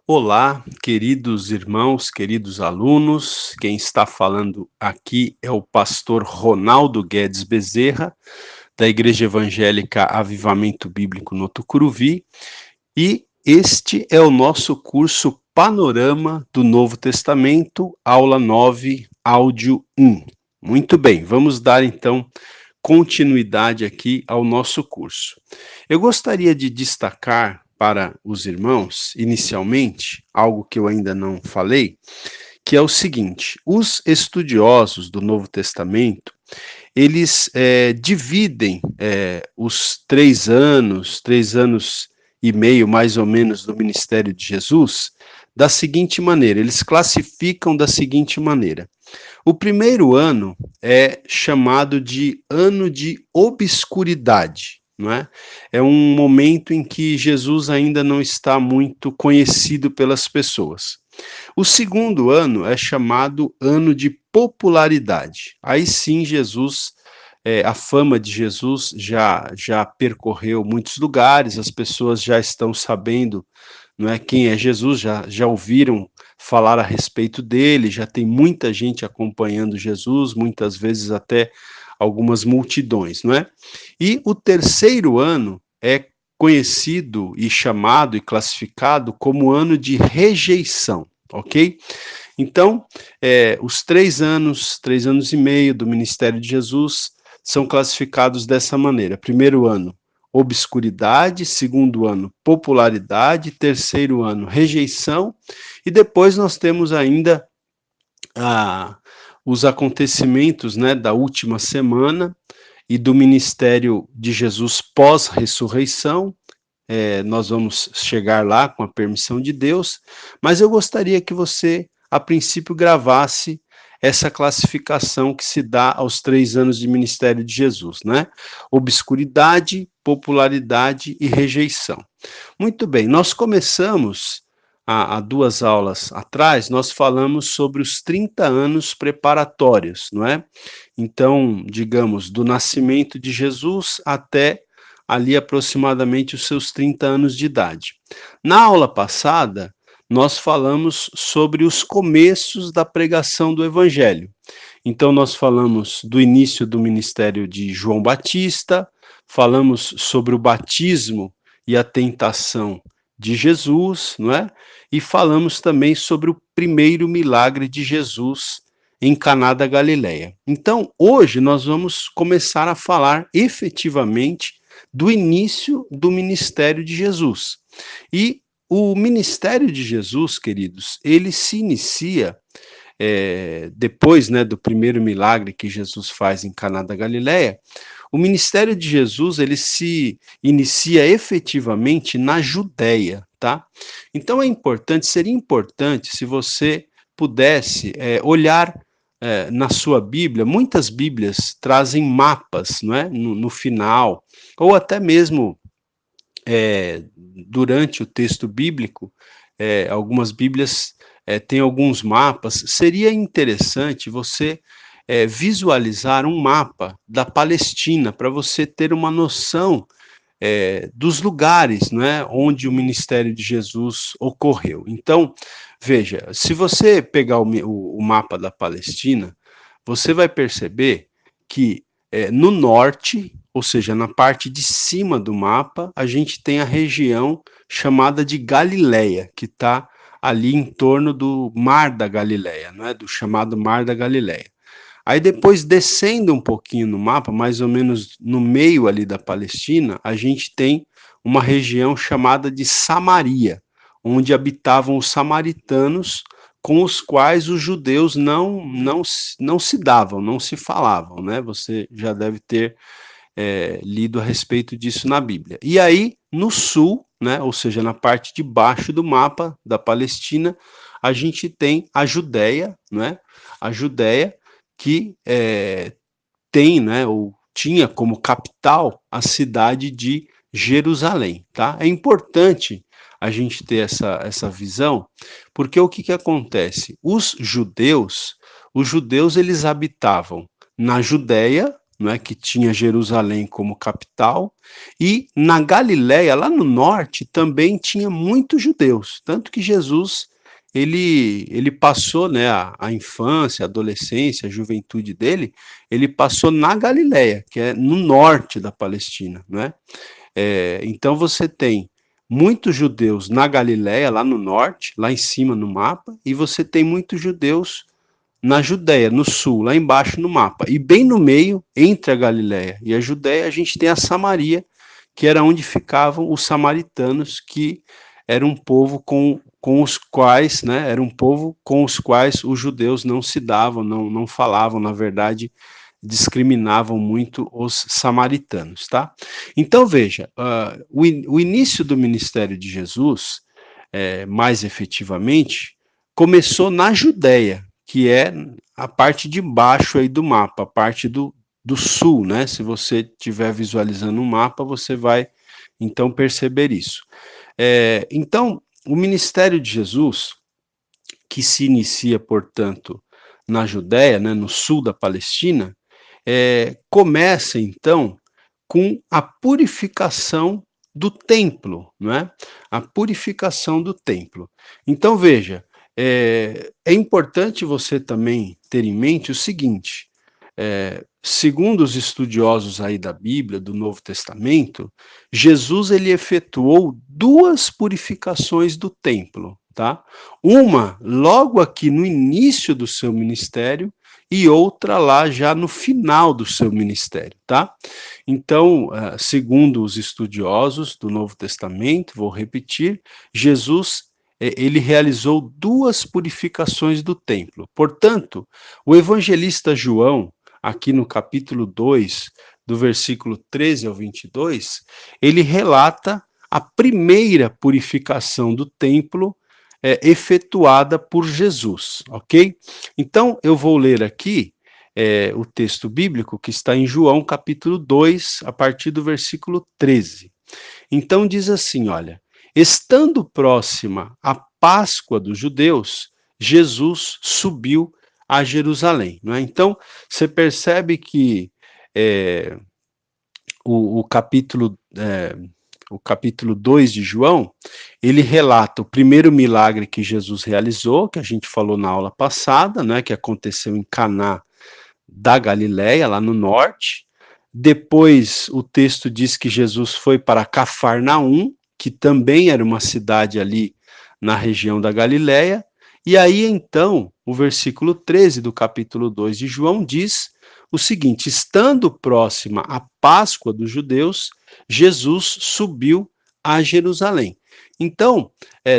Olá, queridos irmãos, queridos alunos. Quem está falando aqui é o pastor Ronaldo Guedes Bezerra, da Igreja Evangélica Avivamento Bíblico no Tucuruvi, e este é o nosso curso Panorama do Novo Testamento, aula 9, áudio 1. Muito bem, vamos dar então continuidade aqui ao nosso curso. Eu gostaria de destacar para os irmãos, inicialmente, algo que eu ainda não falei, que é o seguinte: os estudiosos do Novo Testamento, eles dividem os 3 anos e meio, mais ou menos, do ministério de Jesus, da seguinte maneira, eles classificam da seguinte maneira. O primeiro ano é chamado de ano de obscuridade, não é? É um momento em que Jesus ainda não está muito conhecido pelas pessoas. O segundo ano é chamado ano de popularidade. Aí sim, a fama de Jesus já percorreu muitos lugares, as pessoas já estão sabendo, não é, quem é Jesus, já ouviram falar a respeito dele, já tem muita gente acompanhando Jesus, muitas vezes até algumas multidões, não é? E o terceiro ano é conhecido e chamado e classificado como ano de rejeição, ok? Então, os 3 anos e meio do ministério de Jesus são classificados dessa maneira. Primeiro ano, obscuridade, segundo ano, popularidade, terceiro ano, rejeição, e depois nós temos ainda ah, os acontecimentos, né, da última semana e do ministério de Jesus pós-ressurreição. Nós vamos chegar lá com a permissão de Deus, mas eu gostaria que você, a princípio, gravasse essa classificação que se dá aos 3 anos de ministério de Jesus, né? Obscuridade, popularidade e rejeição. Muito bem, nós começamos há 2 aulas atrás, nós falamos sobre os 30 anos preparatórios, não é? Então, digamos, do nascimento de Jesus até ali aproximadamente os seus 30 anos de idade. Na aula passada, nós falamos sobre os começos da pregação do Evangelho. Então, nós falamos do início do ministério de João Batista, falamos sobre o batismo e a tentação de Jesus, não é? E falamos também sobre o primeiro milagre de Jesus em Caná da Galileia. Então, hoje nós vamos começar a falar efetivamente do início do ministério de Jesus. E o ministério de Jesus, queridos, ele se inicia depois, né, do primeiro milagre que Jesus faz em Caná da Galileia. O ministério de Jesus, ele se inicia efetivamente na Judéia, tá? Então seria importante se você pudesse olhar na sua Bíblia. Muitas Bíblias trazem mapas, não é? No final, ou até mesmo durante o texto bíblico, algumas Bíblias têm alguns mapas. Seria interessante você visualizar um mapa da Palestina para você ter uma noção dos lugares, né, onde o ministério de Jesus ocorreu. Então, veja, se você pegar o mapa da Palestina, você vai perceber que no norte, ou seja, na parte de cima do mapa, a gente tem a região chamada de Galileia, que está ali em torno do Mar da Galileia, né, do chamado Mar da Galileia. Aí depois, descendo um pouquinho no mapa, mais ou menos no meio ali da Palestina, a gente tem uma região chamada de Samaria, onde habitavam os samaritanos, com os quais os judeus não se davam, não se falavam, né? Você já deve ter lido a respeito disso na Bíblia. E aí, no sul, né, ou seja, na parte de baixo do mapa da Palestina, a gente tem a Judéia, né? A Judéia que tem, né, ou tinha como capital a cidade de Jerusalém, tá? É importante a gente ter essa visão, porque o que acontece? Os judeus eles habitavam na Judéia, não é, que tinha Jerusalém como capital, e na Galiléia, lá no norte, também tinha muitos judeus, tanto que Jesus ele passou, né, a infância, a adolescência, a juventude dele, ele passou na Galiléia, que é no norte da Palestina, né? Então você tem muitos judeus na Galiléia, lá no norte, lá em cima no mapa, e você tem muitos judeus na Judéia, no sul, lá embaixo no mapa. E bem no meio, entre a Galiléia e a Judéia, a gente tem a Samaria, que era onde ficavam os samaritanos, que era um povo com os quais, né, era um povo com os quais os judeus não se davam, não falavam, na verdade, discriminavam muito os samaritanos, tá? Então veja, o início do ministério de Jesus, mais efetivamente, começou na Judéia, que é a parte de baixo aí do mapa, a parte do sul, né? Se você estiver visualizando um mapa, você vai então perceber isso. Então, o ministério de Jesus, que se inicia, portanto, na Judéia, né, no sul da Palestina, começa então com a purificação do templo, não é? A purificação do templo. Então veja, é importante você também ter em mente o seguinte: segundo os estudiosos aí da Bíblia, do Novo Testamento, Jesus ele efetuou duas purificações do templo, tá? Uma logo aqui no início do seu ministério e outra lá já no final do seu ministério, tá? Então, segundo os estudiosos do Novo Testamento, vou repetir, Jesus ele realizou duas purificações do templo. Portanto, o evangelista João, aqui no capítulo 2, do versículo 13 ao 22, ele relata a primeira purificação do templo efetuada por Jesus, ok? Então, eu vou ler aqui o texto bíblico que está em João, capítulo 2, a partir do versículo 13. Então, diz assim: olha, estando próxima a Páscoa dos judeus, Jesus subiu a Jerusalém. Não é? Então, você percebe que o capítulo. O capítulo 2 de João, ele relata o primeiro milagre que Jesus realizou, que a gente falou na aula passada, né, que aconteceu em Caná da Galiléia, lá no norte. Depois, o texto diz que Jesus foi para Cafarnaum, que também era uma cidade ali na região da Galiléia. E aí, então, o versículo 13 do capítulo 2 de João diz o seguinte: estando próxima a Páscoa dos judeus, Jesus subiu a Jerusalém. Então,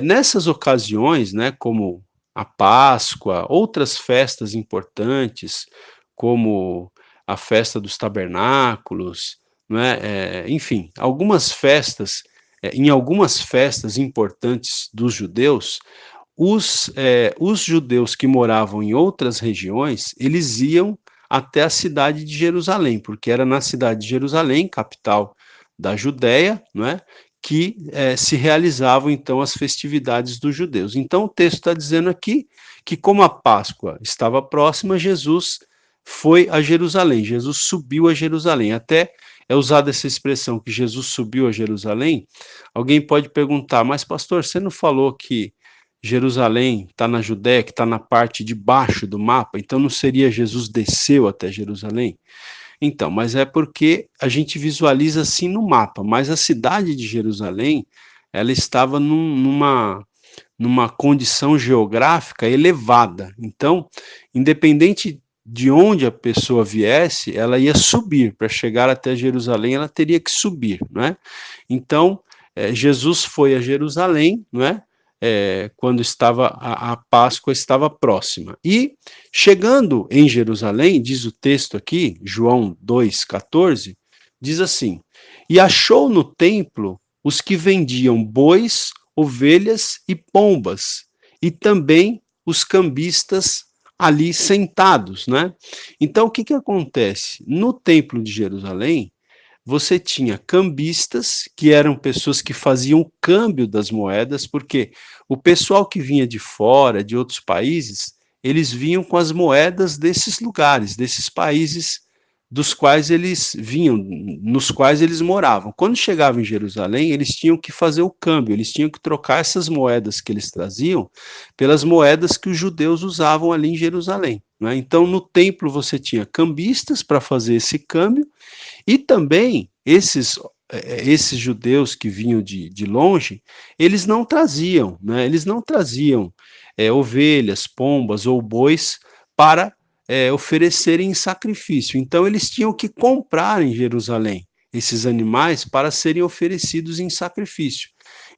nessas ocasiões, né, como a Páscoa, outras festas importantes, como a festa dos tabernáculos, né, enfim, algumas festas, em algumas festas importantes dos judeus, os judeus que moravam em outras regiões, eles iam até a cidade de Jerusalém, porque era na cidade de Jerusalém, capital da Judéia, não é, que se realizavam então as festividades dos judeus. Então o texto está dizendo aqui que, como a Páscoa estava próxima, Jesus foi a Jerusalém, Jesus subiu a Jerusalém. Até é usada essa expressão que Jesus subiu a Jerusalém. Alguém pode perguntar, mas pastor, você não falou que Jerusalém está na Judéia, que está na parte de baixo do mapa, então não seria Jesus desceu até Jerusalém? Então, mas é porque a gente visualiza assim no mapa, mas a cidade de Jerusalém, ela estava numa condição geográfica elevada. Então, independente de onde a pessoa viesse, ela ia subir. Para chegar até Jerusalém, ela teria que subir, não é? Então, Jesus foi a Jerusalém, não é? Quando estava a Páscoa estava próxima. E chegando em Jerusalém, diz o texto aqui, João 2,14, diz assim: e achou no templo os que vendiam bois, ovelhas e pombas, e também os cambistas ali sentados, né? Então, o que acontece? No templo de Jerusalém, você tinha cambistas, que eram pessoas que faziam o câmbio das moedas, porque o pessoal que vinha de fora, de outros países, eles vinham com as moedas desses lugares, desses países dos quais eles vinham, nos quais eles moravam. Quando chegavam em Jerusalém, eles tinham que fazer o câmbio, eles tinham que trocar essas moedas que eles traziam pelas moedas que os judeus usavam ali em Jerusalém, né? Então, no templo você tinha cambistas para fazer esse câmbio, e também esses judeus que vinham de longe, eles não traziam, né? Eles não traziam ovelhas, pombas ou bois para oferecerem em sacrifício. Então, eles tinham que comprar em Jerusalém esses animais para serem oferecidos em sacrifício.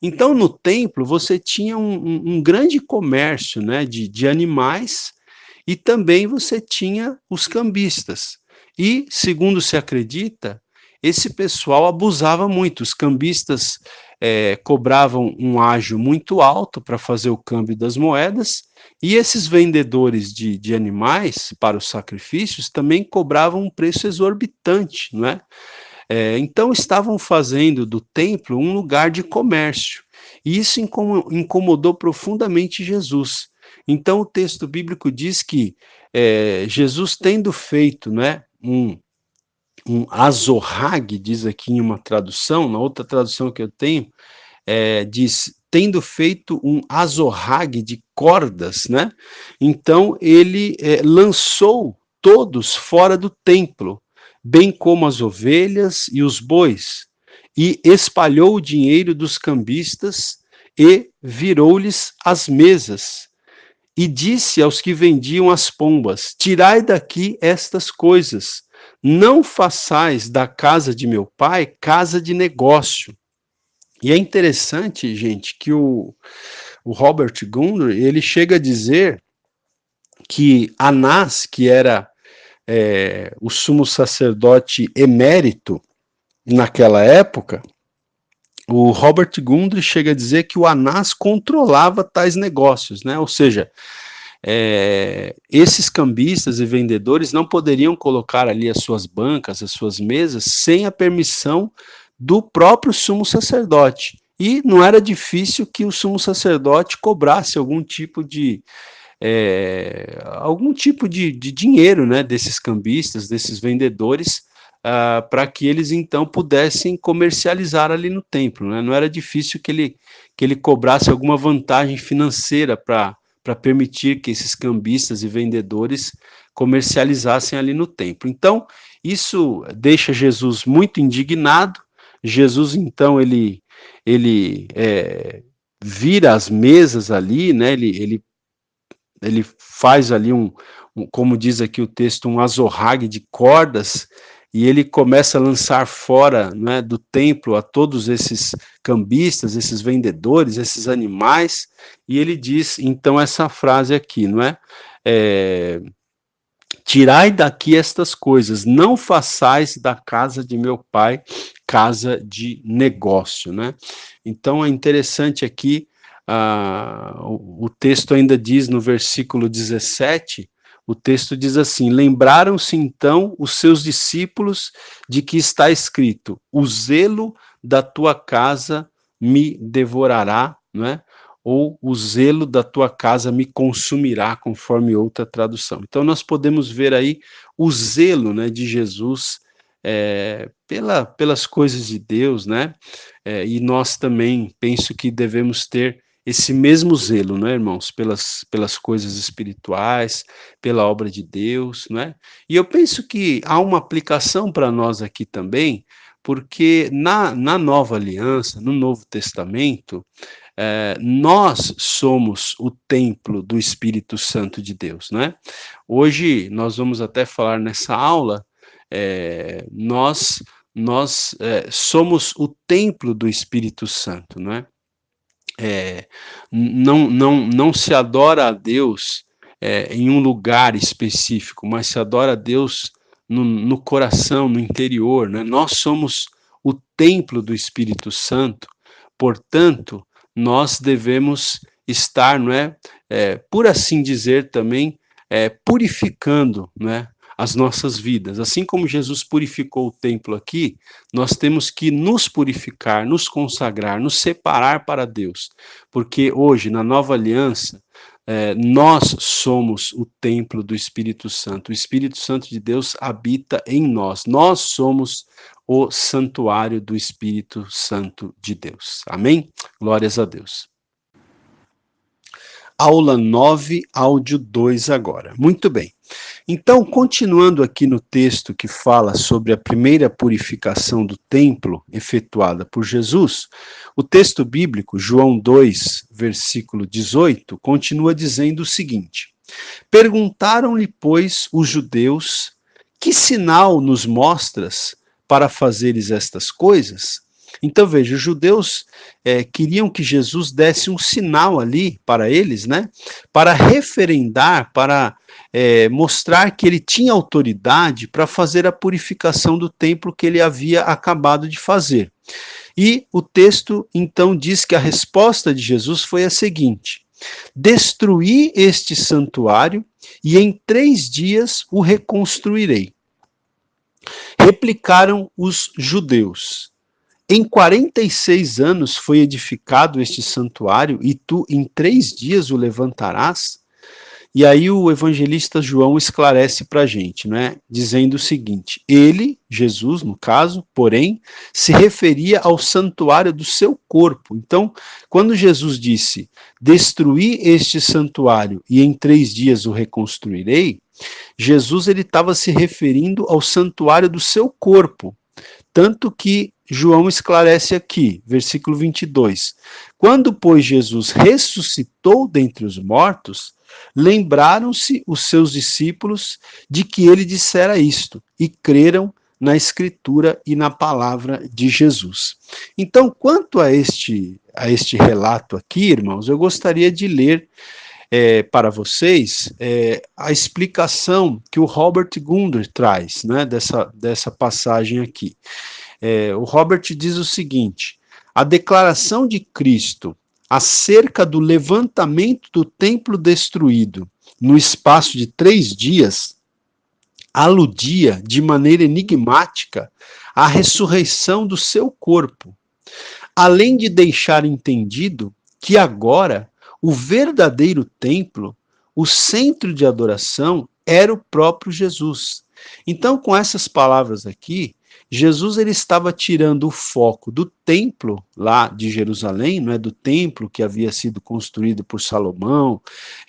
Então, no templo, você tinha um grande comércio, né, de animais, e também você tinha os cambistas. E, segundo se acredita, esse pessoal abusava muito. Os cambistas cobravam um ágio muito alto para fazer o câmbio das moedas, e esses vendedores de animais para os sacrifícios também cobravam um preço exorbitante, não é? Então estavam fazendo do templo um lugar de comércio, e isso incomodou profundamente Jesus. Então o texto bíblico diz que Jesus, tendo feito, né, um azorrague, diz aqui em uma tradução, na outra tradução que eu tenho, diz, tendo feito um azorrague de cordas, né? Então ele lançou todos fora do templo, bem como as ovelhas e os bois, e espalhou o dinheiro dos cambistas e virou-lhes as mesas. E disse aos que vendiam as pombas: tirai daqui estas coisas, não façais da casa de meu pai casa de negócio. E é interessante, gente, que o Robert Gundry, ele chega a dizer que Anás, que era o sumo sacerdote emérito naquela época, o Robert Gundry chega a dizer que o Anás controlava tais negócios, né? Ou seja, esses cambistas e vendedores não poderiam colocar ali as suas bancas, as suas mesas, sem a permissão do próprio sumo sacerdote. E não era difícil que o sumo sacerdote cobrasse algum tipo de dinheiro, né, desses cambistas, desses vendedores, para que eles então pudessem comercializar ali no templo, né? Não era difícil que ele cobrasse alguma vantagem financeira para permitir que esses cambistas e vendedores comercializassem ali no templo. Então, isso deixa Jesus muito indignado. Jesus, então, ele vira as mesas ali, né? Ele faz ali como diz aqui o texto, um azorrague de cordas, e ele começa a lançar fora, né, do templo a todos esses cambistas, esses vendedores, esses animais, e ele diz então essa frase aqui, não é? Tirai daqui estas coisas, não façais da casa de meu pai casa de negócio, né? Então é interessante aqui, o texto ainda diz no versículo 17, o texto diz assim: lembraram-se então os seus discípulos de que está escrito, o zelo da tua casa me devorará, né? Ou o zelo da tua casa me consumirá, conforme outra tradução. Então nós podemos ver aí o zelo, né, de Jesus pelas coisas de Deus, né? E nós também penso que devemos ter esse mesmo zelo, né, irmãos, pelas coisas espirituais, pela obra de Deus, né? E eu penso que há uma aplicação para nós aqui também, porque na Nova Aliança, no Novo Testamento, nós somos o templo do Espírito Santo de Deus, né? Hoje nós vamos até falar nessa aula, nós somos o templo do Espírito Santo, né? Não se adora a Deus em um lugar específico, mas se adora a Deus no coração, no interior, né? Nós somos o templo do Espírito Santo, portanto, nós devemos estar, não é, por assim dizer também, purificando, né, as nossas vidas. Assim como Jesus purificou o templo aqui, nós temos que nos purificar, nos consagrar, nos separar para Deus, porque hoje, na nova aliança, nós somos o templo do Espírito Santo. O Espírito Santo de Deus habita em nós. Nós somos o santuário do Espírito Santo de Deus. Amém? Glórias a Deus. Aula 9, áudio 2 agora. Muito bem. Então, continuando aqui no texto que fala sobre a primeira purificação do templo efetuada por Jesus, o texto bíblico, João 2, versículo 18, continua dizendo o seguinte: Perguntaram-lhe, pois, os judeus, que sinal nos mostras para fazeres estas coisas? Então, veja, os judeus queriam que Jesus desse um sinal ali para eles, né? Para referendar, para mostrar que ele tinha autoridade para fazer a purificação do templo que ele havia acabado de fazer. E o texto, então, diz que a resposta de Jesus foi a seguinte: destruí este santuário e em 3 dias o reconstruirei. Replicaram os judeus: em 46 anos foi edificado este santuário e tu em 3 dias o levantarás? E aí o evangelista João esclarece para a gente, né, dizendo o seguinte: ele, Jesus no caso, porém, se referia ao santuário do seu corpo. Então, quando Jesus disse, destruí este santuário e em 3 dias o reconstruirei, Jesus ele estava se referindo ao santuário do seu corpo. Tanto que João esclarece aqui, versículo 22. Quando, pois, Jesus ressuscitou dentre os mortos, lembraram-se os seus discípulos de que ele dissera isto, e creram na Escritura e na palavra de Jesus. Então, quanto a este relato aqui, irmãos, eu gostaria de ler para vocês a explicação que o Robert Gundry traz, né, dessa passagem aqui. O Robert diz o seguinte: a declaração de Cristo acerca do levantamento do templo destruído no espaço de 3 dias aludia de maneira enigmática à ressurreição do seu corpo, além de deixar entendido que agora o verdadeiro templo, o centro de adoração, era o próprio Jesus. Então, com essas palavras aqui, Jesus ele estava tirando o foco do templo lá de Jerusalém, não é, do templo que havia sido construído por Salomão,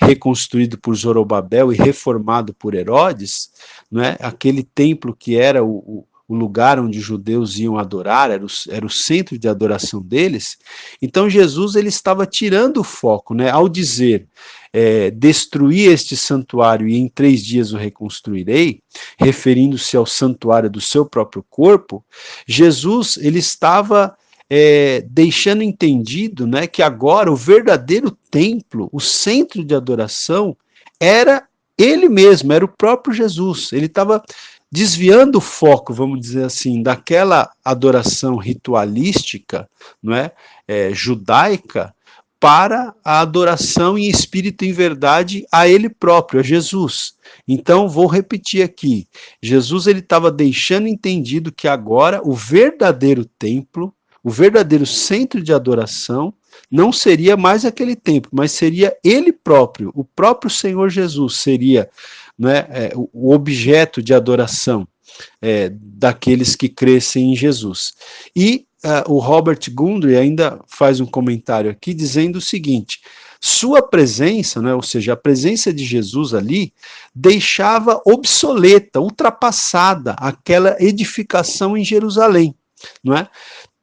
reconstruído por Zorobabel e reformado por Herodes, não é, aquele templo que era o lugar onde os judeus iam adorar, era o centro de adoração deles. Então Jesus ele estava tirando o foco, né, ao dizer destruir este santuário e em 3 dias o reconstruirei, referindo-se ao santuário do seu próprio corpo. Jesus ele estava deixando entendido, né, que agora o verdadeiro templo, o centro de adoração, era ele mesmo, era o próprio Jesus. Ele estava desviando o foco, vamos dizer assim, daquela adoração ritualística, não é, judaica, para a adoração em espírito e em verdade a ele próprio, a Jesus. Então, vou repetir aqui, Jesus ele estava deixando entendido que agora o verdadeiro templo, o verdadeiro centro de adoração, não seria mais aquele templo, mas seria ele próprio, o próprio Senhor Jesus seria, né, o objeto de adoração daqueles que crescem em Jesus. E o Robert Gundry ainda faz um comentário aqui dizendo o seguinte: sua presença, né, ou seja, a presença de Jesus ali, deixava obsoleta, ultrapassada aquela edificação em Jerusalém, não é?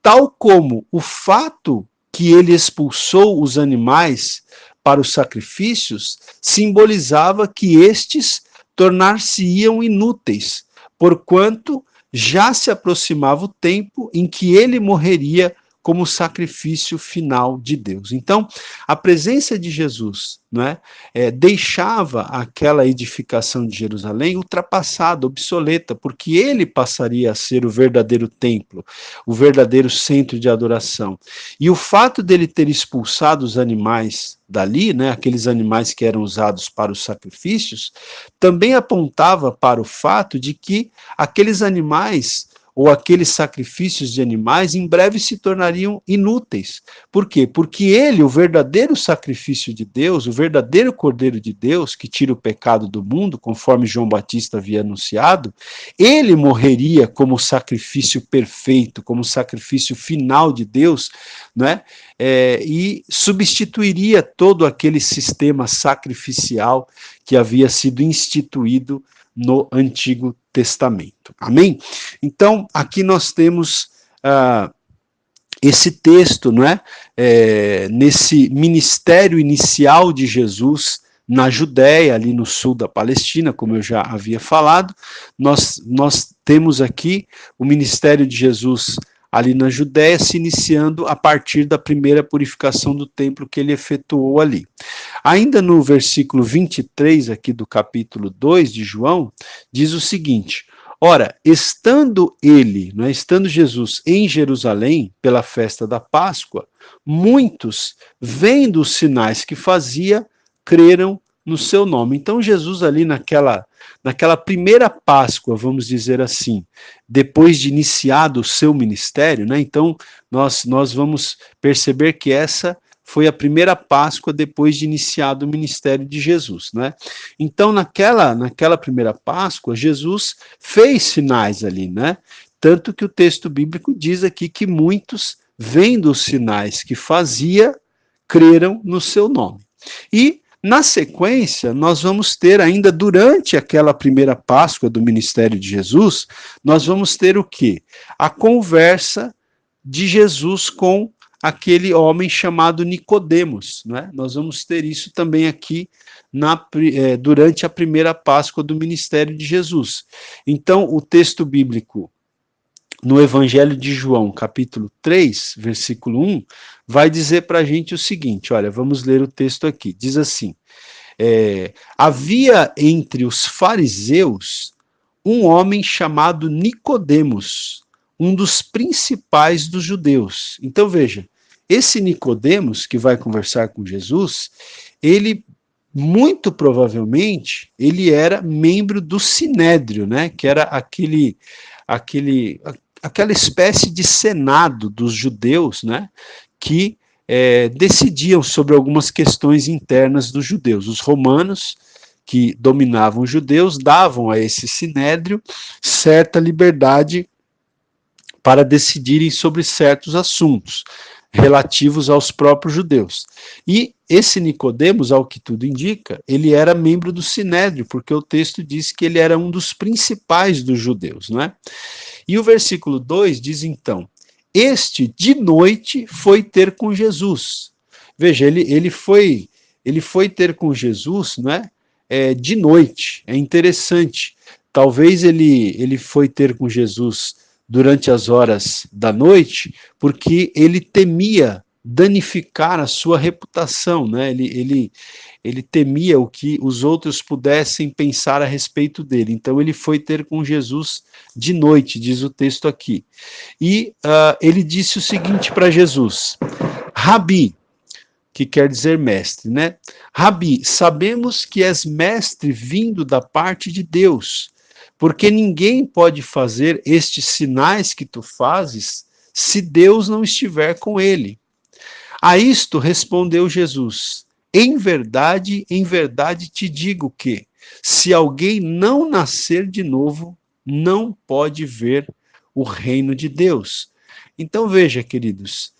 Tal como o fato que ele expulsou os animais para os sacrifícios simbolizava que estes tornar-se-iam inúteis, porquanto já se aproximava o tempo em que ele morreria como sacrifício final de Deus. Então, a presença de Jesus, não é, deixava aquela edificação de Jerusalém ultrapassada, obsoleta, porque ele passaria a ser o verdadeiro templo, o verdadeiro centro de adoração. E o fato dele ter expulsado os animais dali, né, aqueles animais que eram usados para os sacrifícios, também apontava para o fato de que aqueles animais ou aqueles sacrifícios de animais em breve se tornariam inúteis. Por quê? Porque ele, o verdadeiro sacrifício de Deus, o verdadeiro Cordeiro de Deus, que tira o pecado do mundo, conforme João Batista havia anunciado, ele morreria como sacrifício perfeito, como sacrifício final de Deus, né? E substituiria todo aquele sistema sacrificial que havia sido instituído no Antigo Testamento. Amém? Então, aqui nós temos esse texto, não é? Nesse ministério inicial de Jesus na Judéia, ali no sul da Palestina, como eu já havia falado, nós temos aqui o ministério de Jesus ali na Judéia, se iniciando a partir da primeira purificação do templo que ele efetuou ali. Ainda no versículo 23 aqui do capítulo 2 de João, diz o seguinte: ora, estando ele, né, estando Jesus em Jerusalém pela festa da Páscoa, muitos, vendo os sinais que fazia, creram no seu nome. Então Jesus ali naquela primeira Páscoa, vamos dizer assim, depois de iniciado o seu ministério, né? Então nós vamos perceber que essa foi a primeira Páscoa depois de iniciado o ministério de Jesus, né? Então naquela primeira Páscoa, Jesus fez sinais ali, né? Tanto que o texto bíblico diz aqui que muitos, vendo os sinais que fazia, creram no seu nome. E na sequência, nós vamos ter ainda durante aquela primeira Páscoa do ministério de Jesus, nós vamos ter o quê? A conversa de Jesus com aquele homem chamado Nicodemos, né? Nós vamos ter isso também aqui durante a primeira Páscoa do ministério de Jesus. Então, o texto bíblico no Evangelho de João, capítulo 3, versículo 1, vai dizer para a gente o seguinte, olha, vamos ler o texto aqui, diz assim, havia entre os fariseus um homem chamado Nicodemos, um dos principais dos judeus. Então veja, esse Nicodemos que vai conversar com Jesus, ele muito provavelmente ele era membro do Sinédrio, né, que era aquela espécie de senado dos judeus, né, que decidiam sobre algumas questões internas dos judeus. Os romanos, que dominavam os judeus, davam a esse sinédrio certa liberdade para decidirem sobre certos assuntos relativos aos próprios judeus. E esse Nicodemos, ao que tudo indica, ele era membro do sinédrio, porque o texto diz que ele era um dos principais dos judeus, não é? E o versículo 2 diz então, este de noite foi ter com Jesus. Veja, ele foi ter com Jesus, não é? De noite. É interessante. Talvez ele foi ter com Jesus durante as horas da noite, porque ele temia danificar a sua reputação, né? Ele temia o que os outros pudessem pensar a respeito dele. Então ele foi ter com Jesus de noite, diz o texto aqui. E ele disse o seguinte para Jesus, Rabi, que quer dizer mestre, né? Rabi, sabemos que és mestre vindo da parte de Deus, porque ninguém pode fazer estes sinais que tu fazes se Deus não estiver com ele. A isto respondeu Jesus, em verdade te digo que, se alguém não nascer de novo, não pode ver o reino de Deus. Então veja, queridos,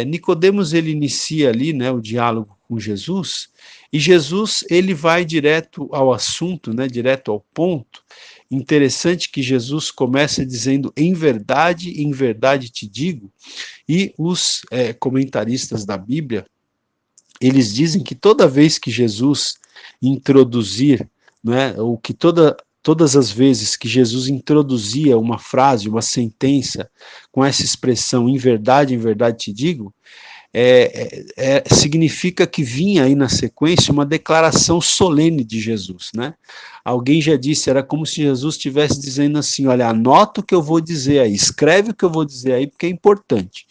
Nicodemos ele inicia ali, né, o diálogo com Jesus, e Jesus ele vai direto ao assunto, né, direto ao ponto. Interessante que Jesus começa dizendo, em verdade te digo, e os comentaristas da Bíblia, eles dizem que toda vez que Jesus introduzir, né, ou que toda todas as vezes que Jesus introduzia uma frase, uma sentença, com essa expressão, em verdade te digo, significa que vinha aí na sequência uma declaração solene de Jesus, né? Alguém já disse, era como se Jesus estivesse dizendo assim, olha, anota o que eu vou dizer aí, escreve o que eu vou dizer aí, porque é importante.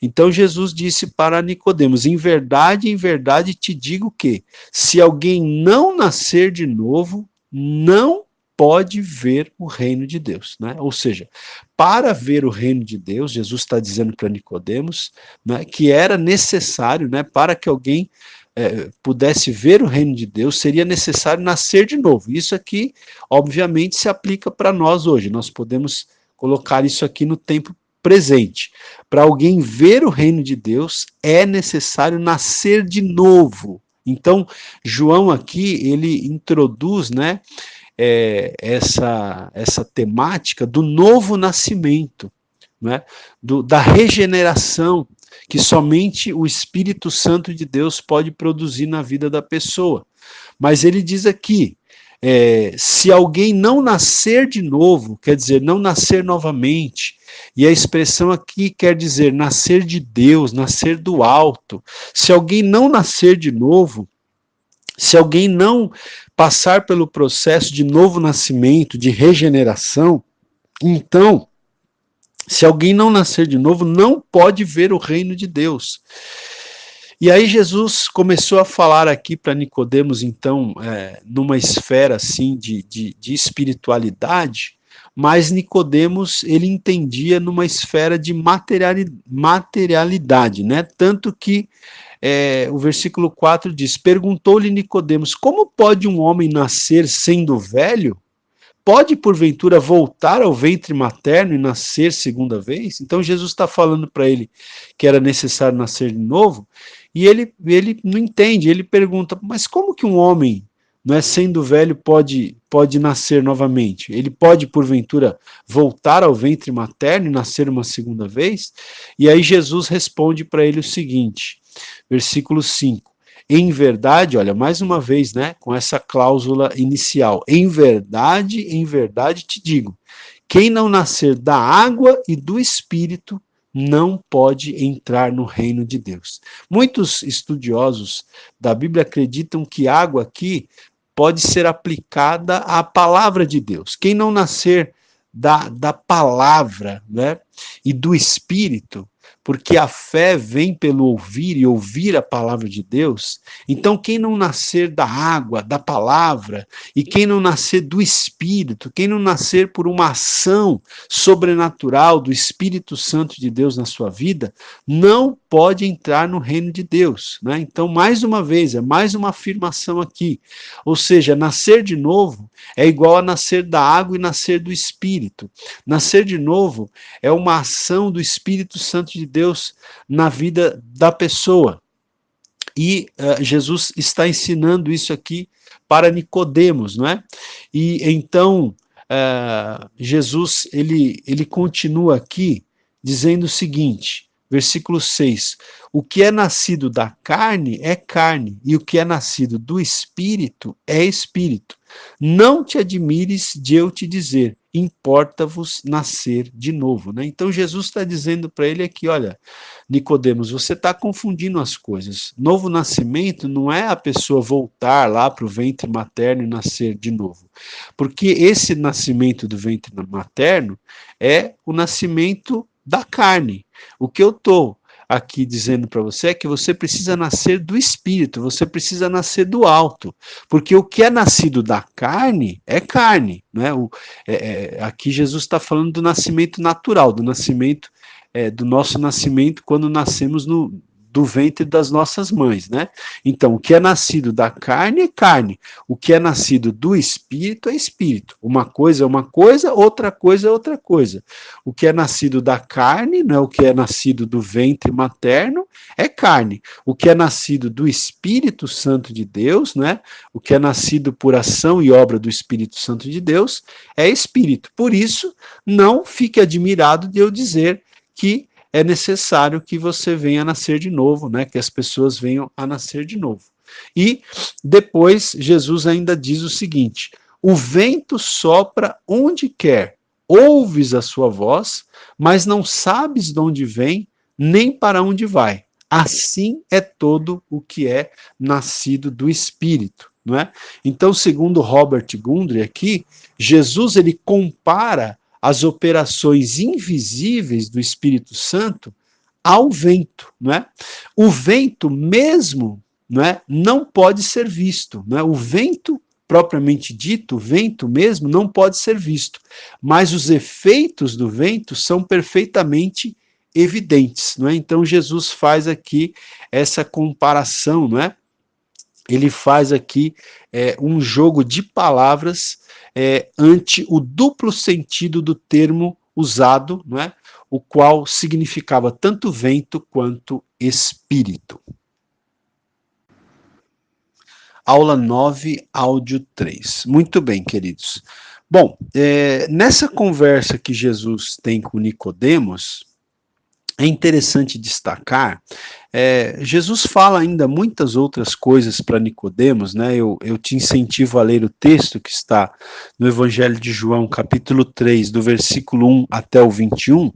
Então Jesus disse para Nicodemos, em verdade te digo que, se alguém não nascer de novo, não pode ver o reino de Deus, né? Ou seja, para ver o reino de Deus, Jesus está dizendo para Nicodemos, né, que era necessário, né, para que alguém pudesse ver o reino de Deus, seria necessário nascer de novo. Isso aqui, obviamente, se aplica para nós hoje. Nós podemos colocar isso aqui no tempo presente. Para alguém ver o reino de Deus, é necessário nascer de novo. Então, João aqui, ele introduz, né, essa temática do novo nascimento, né, da regeneração, que somente o Espírito Santo de Deus pode produzir na vida da pessoa. Mas ele diz aqui, se alguém não nascer de novo, quer dizer, não nascer novamente, e a expressão aqui quer dizer nascer de Deus, nascer do alto. Se alguém não nascer de novo, se alguém não passar pelo processo de novo nascimento, de regeneração, então, se alguém não nascer de novo, não pode ver o reino de Deus. E aí Jesus começou a falar aqui para Nicodemos, então, numa esfera assim de espiritualidade, mas Nicodemos ele entendia numa esfera de materialidade, né? Tanto que o versículo 4 diz, perguntou-lhe Nicodemos, como pode um homem nascer sendo velho? Pode, porventura, voltar ao ventre materno e nascer segunda vez? Então Jesus está falando para ele que era necessário nascer de novo, e ele não entende, ele pergunta, mas como que um homem, não é, sendo velho, pode nascer novamente? Ele pode, porventura, voltar ao ventre materno e nascer uma segunda vez? E aí Jesus responde para ele o seguinte, versículo 5, em verdade, olha, mais uma vez, né, com essa cláusula inicial, em verdade te digo, quem não nascer da água e do Espírito não pode entrar no reino de Deus. Muitos estudiosos da Bíblia acreditam que água aqui pode ser aplicada à palavra de Deus. Quem não nascer da palavra, né, e do Espírito, porque a fé vem pelo ouvir e ouvir a palavra de Deus. Então, quem não nascer da água, da palavra, e quem não nascer do Espírito, quem não nascer por uma ação sobrenatural do Espírito Santo de Deus na sua vida, não pode entrar no reino de Deus, né? Então, mais uma vez, é mais uma afirmação aqui. Ou seja, nascer de novo é igual a nascer da água e nascer do Espírito. Nascer de novo é uma ação do Espírito Santo de Deus na vida da pessoa. E Jesus está ensinando isso aqui para Nicodemos, não é? E então Jesus ele continua aqui dizendo o seguinte, versículo 6, o que é nascido da carne é carne, e o que é nascido do Espírito é Espírito. Não te admires de eu te dizer, importa-vos nascer de novo, né? Então Jesus está dizendo para ele aqui, olha, Nicodemos, você está confundindo as coisas. Novo nascimento não é a pessoa voltar lá para o ventre materno e nascer de novo. Porque esse nascimento do ventre materno é o nascimento da carne. O que eu estou aqui dizendo para você é que você precisa nascer do Espírito, você precisa nascer do alto, porque o que é nascido da carne é carne, né? Aqui Jesus está falando do nascimento natural, do nascimento, do nosso nascimento quando nascemos do ventre das nossas mães, né? Então, o que é nascido da carne é carne, o que é nascido do Espírito é Espírito. Uma coisa é uma coisa, outra coisa é outra coisa. O que é nascido da carne, não é o que é nascido do ventre materno, é carne. O que é nascido do Espírito Santo de Deus, né? O que é nascido por ação e obra do Espírito Santo de Deus, é Espírito. Por isso, não fique admirado de eu dizer que é necessário que você venha a nascer de novo, né? Que as pessoas venham a nascer de novo. E depois Jesus ainda diz o seguinte, O vento sopra onde quer, ouves a sua voz, mas não sabes de onde vem, nem para onde vai. Assim é todo o que é nascido do Espírito, não é? Então, segundo Robert Gundry aqui, Jesus ele compara as operações invisíveis do Espírito Santo ao vento, não é? O vento mesmo, não é, não pode ser visto, não é? O vento propriamente dito, o vento mesmo não pode ser visto, mas os efeitos do vento são perfeitamente evidentes, não é? Então Jesus faz aqui essa comparação, não é? Ele faz aqui um jogo de palavras ante o duplo sentido do termo usado, não é? O qual significava tanto vento quanto espírito. Aula 9, áudio 3. Muito bem, queridos. Bom, nessa conversa que Jesus tem com Nicodemos, é interessante destacar, Jesus fala ainda muitas outras coisas para Nicodemos, né? Eu te incentivo a ler o texto que está no Evangelho de João, capítulo 3, do versículo 1 até o 21,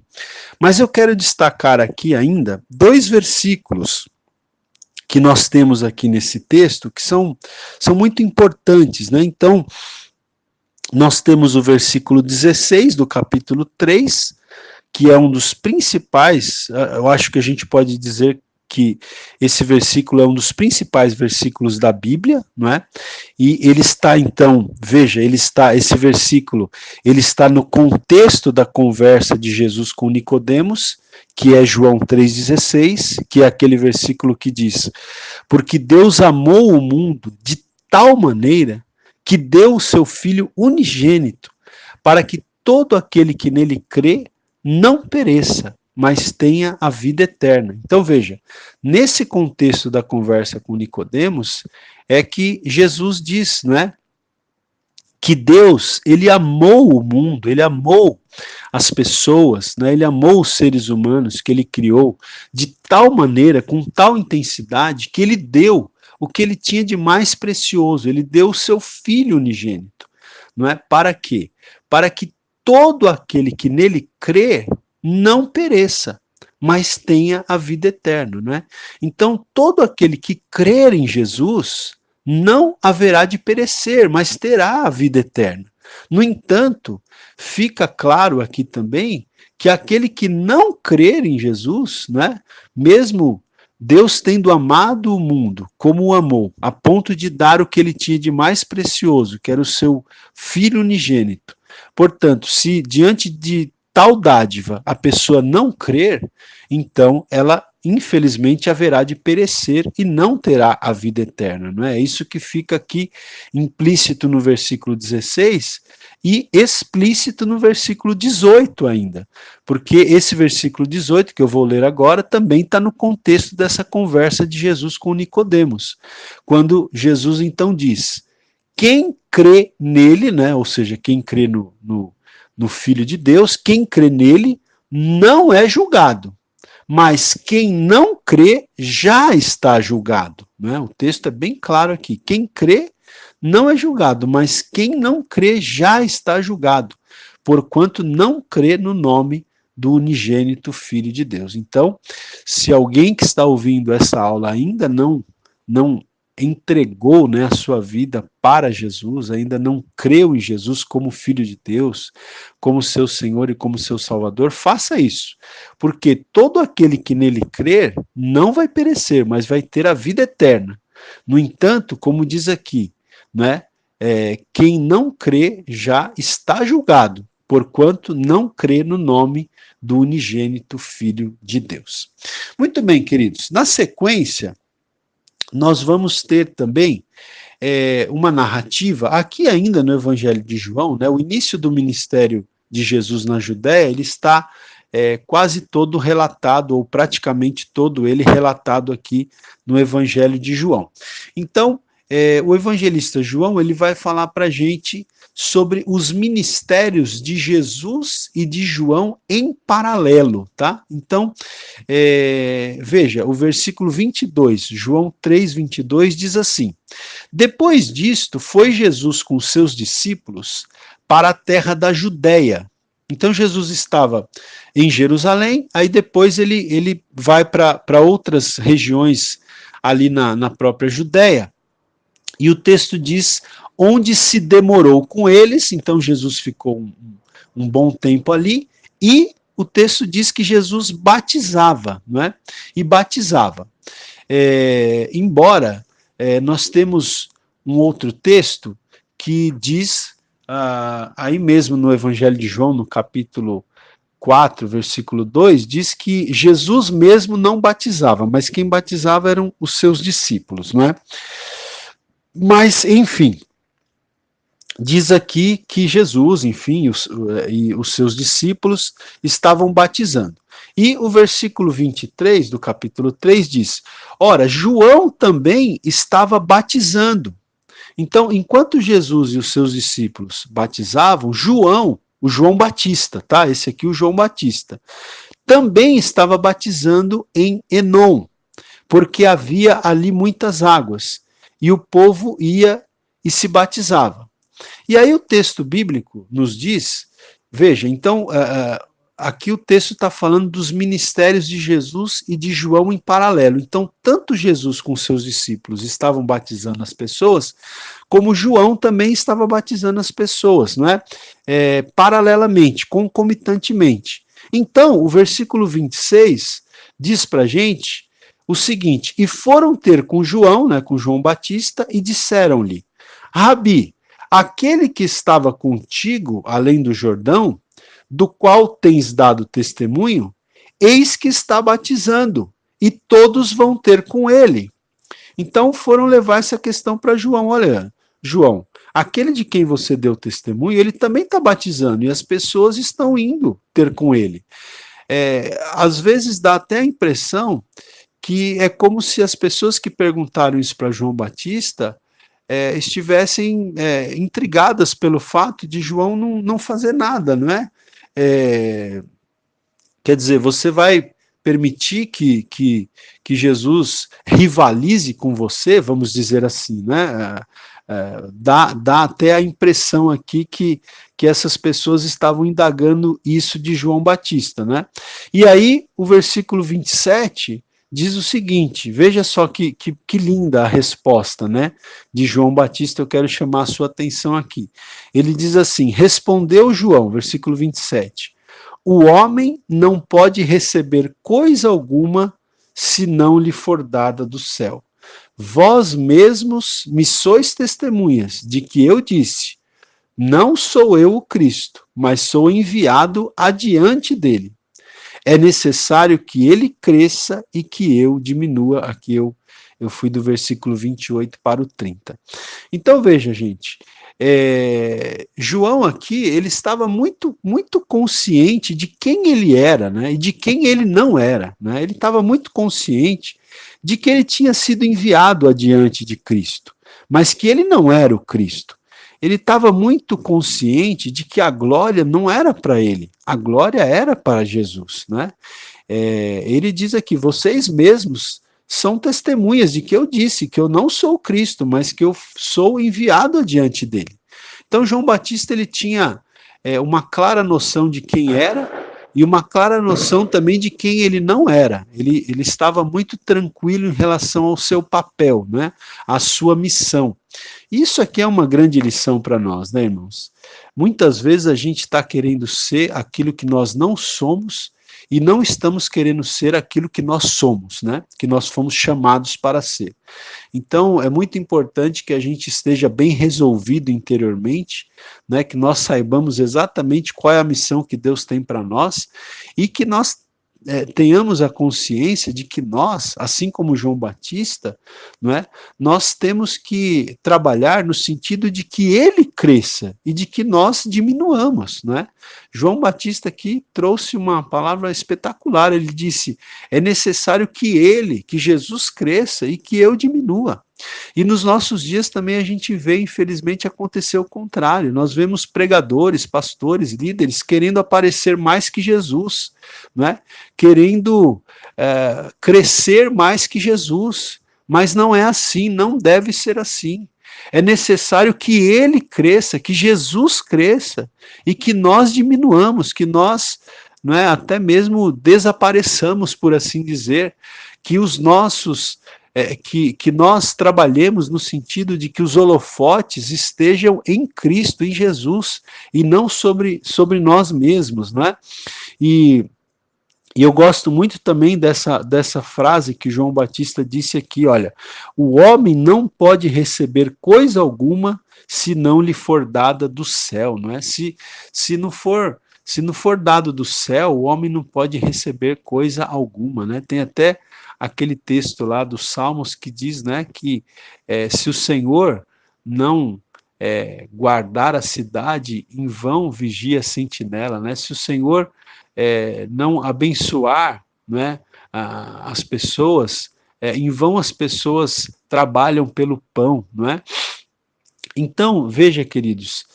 mas eu quero destacar aqui ainda 2 versículos que nós temos aqui nesse texto, que são muito importantes, né? Então, nós temos o versículo 16 do capítulo 3, que é um dos principais, eu acho que a gente pode dizer que esse versículo é um dos principais versículos da Bíblia, não é? E ele está então, veja, esse versículo, ele está no contexto da conversa de Jesus com Nicodemos, que é João 3,16, que é aquele versículo que diz: porque Deus amou o mundo de tal maneira que deu o seu Filho unigênito, para que todo aquele que nele crê não pereça, mas tenha a vida eterna. Então veja, nesse contexto da conversa com Nicodemos, é que Jesus diz, não é? Que Deus, ele amou o mundo, ele amou as pessoas, né? Ele amou os seres humanos que ele criou de tal maneira, com tal intensidade, que ele deu o que ele tinha de mais precioso, ele deu o seu Filho unigênito, não é? Para quê? Para que todo aquele que nele crê não pereça, mas tenha a vida eterna, não é? Então, todo aquele que crer em Jesus não haverá de perecer, mas terá a vida eterna. No entanto, fica claro aqui também que aquele que não crer em Jesus, né, mesmo Deus tendo amado o mundo como o amou, a ponto de dar o que ele tinha de mais precioso, que era o seu Filho unigênito. Portanto, se diante de tal dádiva a pessoa não crer, então ela infelizmente haverá de perecer e não terá a vida eterna, não é? Isso que fica aqui implícito no versículo 16 e explícito no versículo 18 ainda, porque esse versículo 18 que eu vou ler agora também está no contexto dessa conversa de Jesus com Nicodemos, quando Jesus então diz: quem crê nele, né? Ou seja, quem crê no Filho de Deus, quem crê nele não é julgado, mas quem não crê já está julgado. Né? O texto é bem claro aqui. Quem crê não é julgado, mas quem não crê já está julgado, porquanto não crê no nome do unigênito Filho de Deus. Então, se alguém que está ouvindo essa aula ainda não entregou, né, a sua vida para Jesus, ainda não creu em Jesus como Filho de Deus, como seu Senhor e como seu Salvador, faça isso, porque todo aquele que nele crer não vai perecer, mas vai ter a vida eterna. No entanto, como diz aqui, né, quem não crê já está julgado, porquanto não crê no nome do unigênito Filho de Deus. Muito bem, queridos, na sequência, nós vamos ter também uma narrativa, aqui ainda no Evangelho de João, né, o início do ministério de Jesus na Judéia, ele está quase todo relatado, ou praticamente todo ele relatado aqui no Evangelho de João. Então, o evangelista João ele vai falar para a gente sobre os ministérios de Jesus e de João em paralelo, tá? Então, veja, o versículo 22, João 3, 22 diz assim: depois disto, foi Jesus com seus discípulos para a terra da Judéia. Então, Jesus estava em Jerusalém, aí depois ele vai para outras regiões ali na própria Judéia. E o texto diz onde se demorou com eles, então Jesus ficou um bom tempo ali, e o texto diz que Jesus batizava, não é? E batizava. Embora nós temos um outro texto que diz, aí mesmo no Evangelho de João, no capítulo 4, versículo 2, diz que Jesus mesmo não batizava, mas quem batizava eram os seus discípulos, não é? Mas, enfim, diz aqui que Jesus, enfim, e os seus discípulos estavam batizando. E o versículo 23 do capítulo 3 diz: ora, João também estava batizando. Então, enquanto Jesus e os seus discípulos batizavam, João, o João Batista, tá? Esse aqui, o João Batista, também estava batizando em Enom, porque havia ali muitas águas, e o povo ia e se batizava. E aí o texto bíblico nos diz, veja, então, aqui o texto está falando dos ministérios de Jesus e de João em paralelo. Então, tanto Jesus com seus discípulos estavam batizando as pessoas, como João também estava batizando as pessoas, não é? Paralelamente, concomitantemente. Então, o versículo 26 diz para a gente o seguinte: e foram ter com João, né, com João Batista, e disseram-lhe: Rabi, aquele que estava contigo além do Jordão, do qual tens dado testemunho, eis que está batizando, e todos vão ter com ele. Então foram levar essa questão para João. Olha, João, aquele de quem você deu testemunho, ele também está batizando, e as pessoas estão indo ter com ele. Às vezes dá até a impressão que é como se as pessoas que perguntaram isso para João Batista estivessem intrigadas pelo fato de João não fazer nada, não é? Quer dizer, você vai permitir que Jesus rivalize com você, vamos dizer assim, né? Dá até a impressão aqui que essas pessoas estavam indagando isso de João Batista, né? E aí, o versículo 27 diz o seguinte, veja só que linda a resposta, né, de João Batista, eu quero chamar a sua atenção aqui. Ele diz assim: respondeu João, versículo 27, o homem não pode receber coisa alguma se não lhe for dada do céu. Vós mesmos me sois testemunhas de que eu disse, não sou eu o Cristo, mas sou enviado adiante dele. É necessário que ele cresça e que eu diminua. Aqui eu fui do versículo 28 para o 30. Então veja, gente, João aqui, ele estava muito, muito consciente de quem ele era, né, e de quem ele não era, né? Ele estava muito consciente de que ele tinha sido enviado adiante de Cristo, mas que ele não era o Cristo. Ele estava muito consciente de que a glória não era para ele, a glória era para Jesus, né? Ele diz aqui, vocês mesmos são testemunhas de que eu disse que eu não sou o Cristo, mas que eu sou enviado adiante dele. Então João Batista ele tinha uma clara noção de quem era e uma clara noção também de quem ele não era. Ele estava muito tranquilo em relação ao seu papel, né? À sua missão. Isso aqui é uma grande lição para nós, né, irmãos? Muitas vezes a gente está querendo ser aquilo que nós não somos e não estamos querendo ser aquilo que nós somos, né? Que nós fomos chamados para ser. Então, é muito importante que a gente esteja bem resolvido interiormente, né? Que nós saibamos exatamente qual é a missão que Deus tem para nós e que nós tenhamos a consciência de que nós, assim como João Batista, não é, nós temos que trabalhar no sentido de que ele cresça e de que nós diminuamos, não é? João Batista aqui trouxe uma palavra espetacular, ele disse, é necessário que Jesus cresça e que eu diminua. E nos nossos dias também a gente vê, infelizmente, acontecer o contrário. Nós vemos pregadores, pastores, líderes querendo aparecer mais que Jesus, né? Querendo crescer mais que Jesus. Mas não é assim, não deve ser assim. É necessário que ele cresça, que Jesus cresça, e que nós diminuamos, que nós, não é, até mesmo desapareçamos, por assim dizer, que os nossos que nós trabalhemos no sentido de que os holofotes estejam em Cristo, em Jesus, e não sobre nós mesmos, né? E eu gosto muito também dessa frase que João Batista disse aqui, olha, o homem não pode receber coisa alguma se não lhe for dada do céu, não é? Se não for dado do céu, o homem não pode receber coisa alguma, né? Tem até aquele texto lá dos Salmos que diz, né, que se o Senhor não guardar a cidade, em vão vigia a sentinela, né? Se o Senhor não abençoar, né, as pessoas, em vão as pessoas trabalham pelo pão, não é? Então, veja, queridos,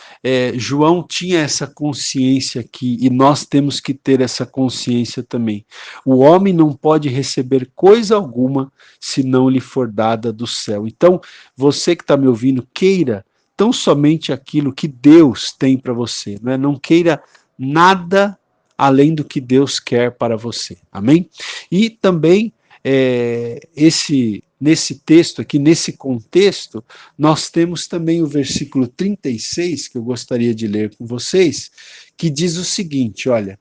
João tinha essa consciência aqui, e nós temos que ter essa consciência também. O homem não pode receber coisa alguma se não lhe for dada do céu. Então, você que está me ouvindo, queira tão somente aquilo que Deus tem para você, não é? Não queira nada além do que Deus quer para você. Amém? E também nesse texto aqui, nesse contexto, nós temos também o versículo 36, que eu gostaria de ler com vocês, que diz o seguinte, olha,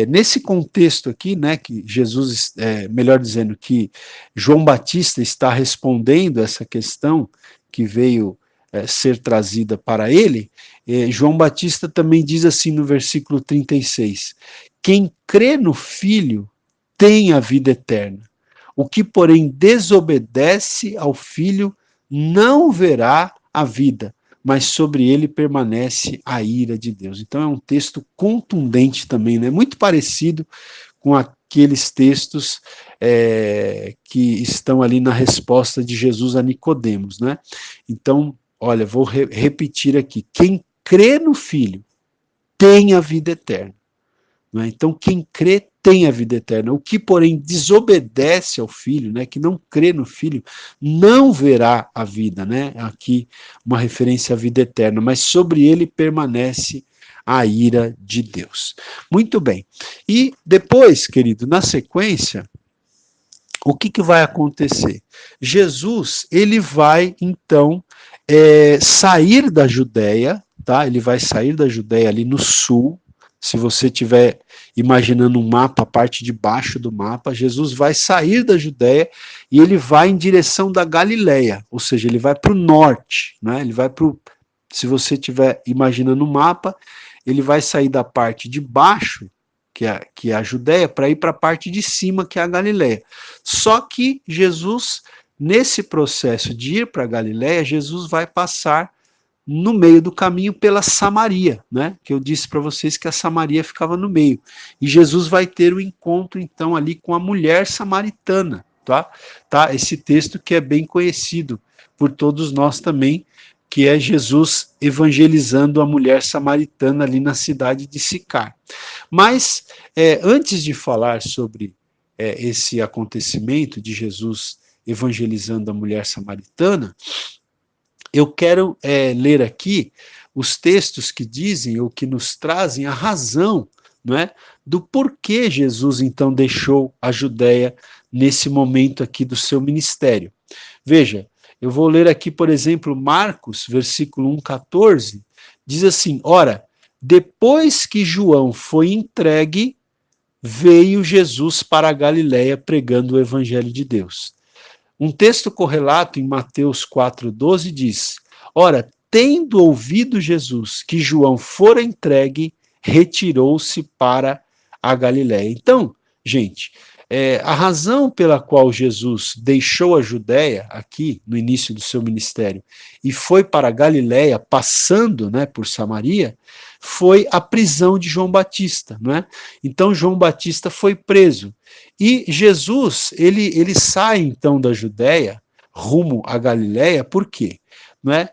nesse contexto aqui, né, que Jesus, melhor dizendo, que João Batista está respondendo essa questão que veio ser trazida para ele, João Batista também diz assim no versículo 36, quem crê no Filho tem a vida eterna. O que, porém, desobedece ao Filho não verá a vida, mas sobre ele permanece a ira de Deus. Então é um texto contundente também, né? Muito parecido com aqueles textos que estão ali na resposta de Jesus a Nicodemos, né? Então, olha, vou repetir aqui, quem crê no Filho tem a vida eterna. Né? Então, quem crê tem a vida eterna. O que, porém, desobedece ao Filho, né, que não crê no Filho, não verá a vida. Né? Aqui, uma referência à vida eterna, mas sobre ele permanece a ira de Deus. Muito bem. E depois, querido, na sequência, o que vai acontecer? Jesus, ele vai, então, sair da Judéia, tá? Ele vai sair da Judéia ali no sul. Se você estiver imaginando um mapa, a parte de baixo do mapa, Jesus vai sair da Judéia e ele vai em direção da Galileia, ou seja, ele vai para o norte, né? Ele vai para o, se você estiver imaginando um mapa, ele vai sair da parte de baixo, que é a Judéia, para ir para a parte de cima, que é a Galileia. Só que Jesus, nesse processo de ir para a Galileia, Jesus vai passar no meio do caminho pela Samaria, né? Que eu disse para vocês que a Samaria ficava no meio. E Jesus vai ter o encontro, então, ali com a mulher samaritana, tá? Esse texto que é bem conhecido por todos nós também, que é Jesus evangelizando a mulher samaritana ali na cidade de Sicar. Mas, antes de falar sobre esse acontecimento de Jesus evangelizando a mulher samaritana, eu quero ler aqui os textos que dizem ou que nos trazem a razão, não é, do porquê Jesus então deixou a Judéia nesse momento aqui do seu ministério. Veja, eu vou ler aqui, por exemplo, Marcos, versículo 1,14, diz assim, ora, depois que João foi entregue, veio Jesus para a Galileia pregando o evangelho de Deus. Um texto correlato em Mateus 4,12 diz, ora, tendo ouvido Jesus que João fora entregue, retirou-se para a Galileia. Então, gente, a razão pela qual Jesus deixou a Judéia, aqui no início do seu ministério, e foi para a Galileia, passando, né, por Samaria, foi a prisão de João Batista. Não é? Então, João Batista foi preso. E Jesus, ele sai então da Judéia, rumo à Galiléia, por quê? Não é?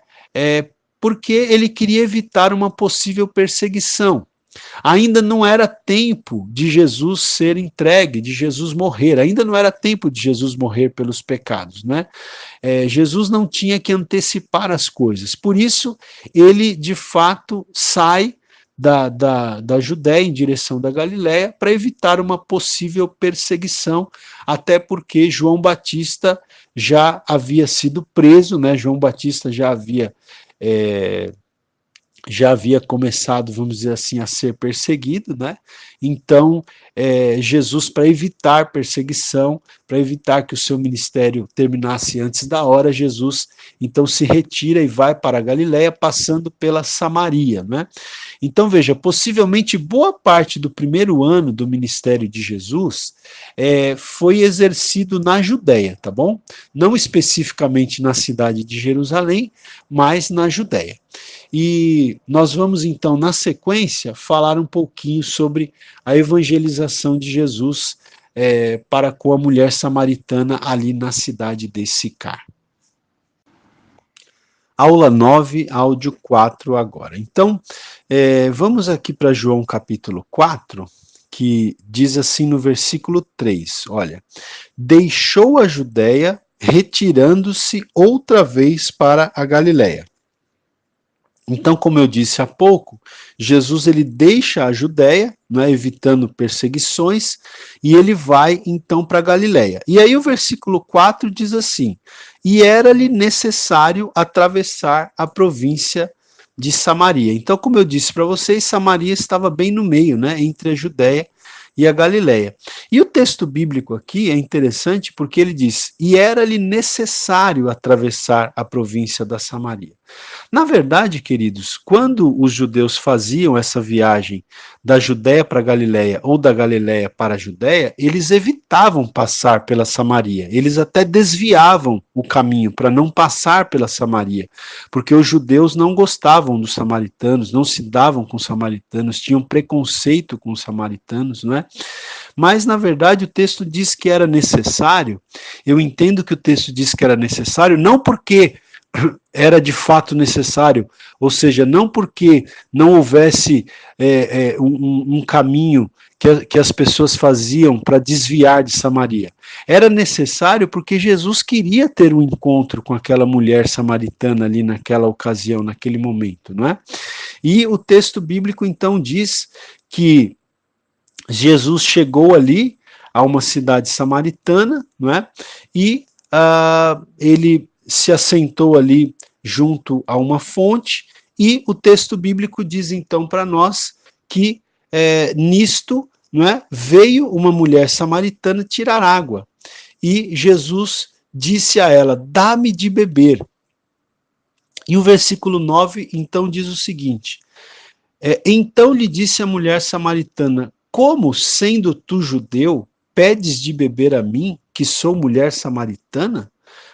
Porque ele queria evitar uma possível perseguição. Ainda não era tempo de Jesus ser entregue, de Jesus morrer, ainda não era tempo de Jesus morrer pelos pecados, né? Jesus não tinha que antecipar as coisas, por isso ele de fato sai da Judéia em direção da Galiléia para evitar uma possível perseguição, até porque João Batista já havia sido preso, né? João Batista já havia começado, vamos dizer assim, a ser perseguido, né? Então, Jesus, para evitar perseguição, para evitar que o seu ministério terminasse antes da hora, Jesus, então, se retira e vai para a Galiléia, passando pela Samaria, né? Então, veja, possivelmente boa parte do primeiro ano do ministério de Jesus foi exercido na Judéia, tá bom? Não especificamente na cidade de Jerusalém, mas na Judéia. E nós vamos então, na sequência, falar um pouquinho sobre a evangelização de Jesus para com a mulher samaritana ali na cidade de Sicar. Aula 9, áudio 4 agora. Então, vamos aqui para João capítulo 4, que diz assim no versículo 3, olha, deixou a Judéia, retirando-se outra vez para a Galiléia. Então, como eu disse há pouco, Jesus ele deixa a Judéia, né, evitando perseguições, e ele vai então para Galiléia. E aí o versículo 4 diz assim: e era-lhe necessário atravessar a província de Samaria. Então, como eu disse para vocês, Samaria estava bem no meio, né, entre a Judéia e a Galiléia. E o texto bíblico aqui é interessante porque ele diz: e era-lhe necessário atravessar a província da Samaria. Na verdade, queridos, quando os judeus faziam essa viagem da Judéia para a Galiléia ou da Galiléia para a Judéia, eles evitavam passar pela Samaria. Eles até desviavam o caminho para não passar pela Samaria, porque os judeus não gostavam dos samaritanos, não se davam com os samaritanos, tinham preconceito com os samaritanos, não é? Mas, na verdade, o texto diz que era necessário. Eu entendo que o texto diz que era necessário, não porque era de fato necessário, ou seja, não porque não houvesse um caminho que as pessoas faziam para desviar de Samaria. Era necessário porque Jesus queria ter um encontro com aquela mulher samaritana ali naquela ocasião, naquele momento, não é? E o texto bíblico então diz que Jesus chegou ali a uma cidade samaritana, não é? E ele se assentou ali junto a uma fonte, e o texto bíblico diz então para nós que nisto, não é, veio uma mulher samaritana tirar água, e Jesus disse a ela: dá-me de beber. E o versículo 9 então diz o seguinte: então lhe disse a mulher samaritana: como, sendo tu judeu, pedes de beber a mim, que sou mulher samaritana?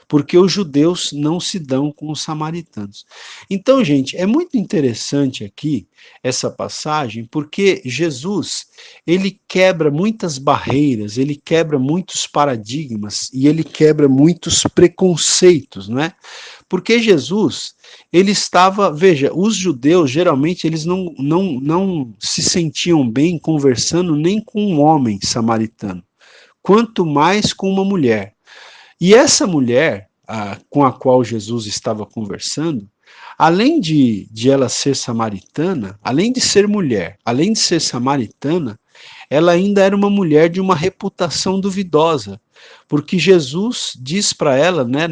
Porque os judeus não se dão com os samaritanos. Então, gente, é muito interessante aqui essa passagem, porque Jesus, ele quebra muitas barreiras, ele quebra muitos paradigmas e ele quebra muitos preconceitos, não é? Porque Jesus, ele estava, veja, os judeus geralmente eles não se sentiam bem conversando nem com um homem samaritano, quanto mais com uma mulher. E essa mulher com a qual Jesus estava conversando, além de ela ser samaritana, além de ser mulher, além de ser samaritana, ela ainda era uma mulher de uma reputação duvidosa, porque Jesus diz para ela, né,